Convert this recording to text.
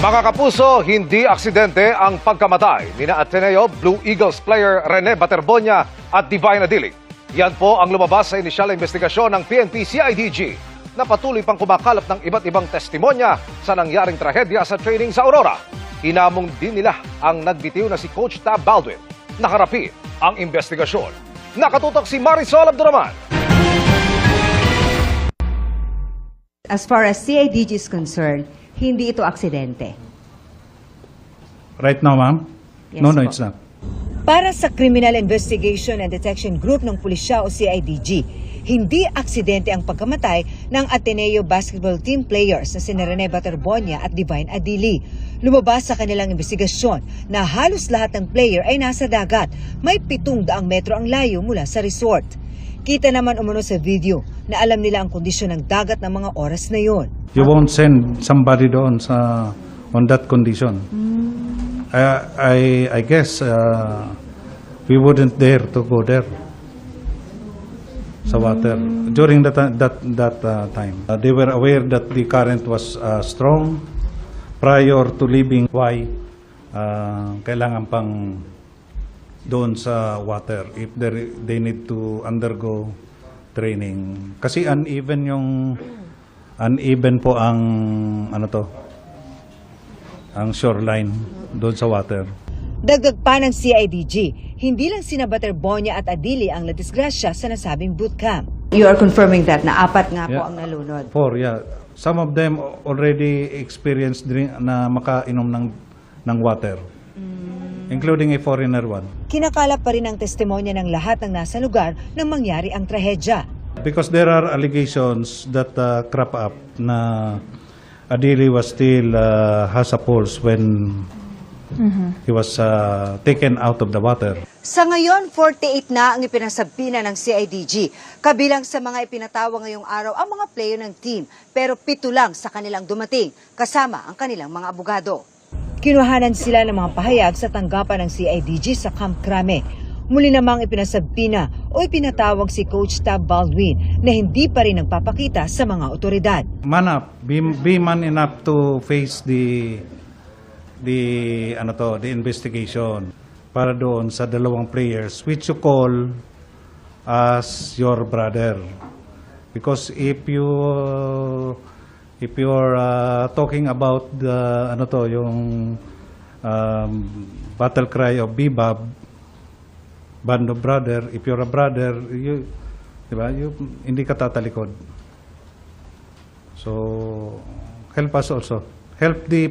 Mga kapuso, hindi aksidente ang pagkamatay ni Ateneo Blue Eagles player Rene Baterbonia at Divine Adili. Yan po ang lumabas sa inisyal na investigasyon ng PNP-CIDG na patuloy pang kumakalap ng iba't ibang testimonya sa nangyaring trahedya sa training sa Aurora. Inamong din nila ang nagbitiw na si Coach Tab Baldwin. Nakarapi ang investigasyon. Nakatutok si Marisol Abduraman. As far as CIDG is concerned, hindi ito aksidente. Right now, ma'am? Yes, No, po. it's not. Para sa Criminal Investigation and Detection Group ng Pulisya o CIDG, hindi aksidente ang pagkamatay ng Ateneo basketball team players na sina Rene Baterbonia at Divine Adili. Lumabas sa kanilang investigasyon na halos lahat ng player ay nasa dagat. May 700 metro ang layo mula sa resort. Kita naman umano sa video na alam nila ang kondisyon ng dagat ng mga oras na yon. You won't send somebody doon on that condition. I guess we wouldn't dare to go there sa water during that time. They were aware that the current was strong prior to leaving. Why kailangan pang doon sa water if they need to undergo training kasi uneven po ang ang shoreline doon sa water. Dagdag pa ng CIDG, hindi lang sina Baterbonia at Adili ang nadisgrasya sa nasabing bootcamp. You are confirming that na 4 nga po Yeah. ang nalunod. 4, yeah. Some of them already experienced na makainom ng water, including a foreigner one. Kinakalap pa rin ang testimonya ng lahat ng nasa lugar nang mangyari ang trahedya. Because there are allegations that crop up na Adili was still has a pulse when he was taken out of the water. Sa ngayon, 48 na ang ipinasabina ng CIDG. Kabilang sa mga ipinatawa ngayong araw ang mga player ng team, pero 7 lang sa kanilang dumating, kasama ang kanilang mga abogado. Kinuhanan sila ng mga pahayag sa tanggapan ng CIDG sa Camp Crame. Muli namang ipinasabina o ipinatawag si Coach Tab Baldwin na hindi pa rin nagpapakita sa mga otoridad. Man up, be man enough to face the investigation para doon sa dalawang players which you call as your brother. Because if you're talking about the yung battle cry of Bebab, band of brother, if you're a brother, hindi ka tatalikod. So help us also. Help the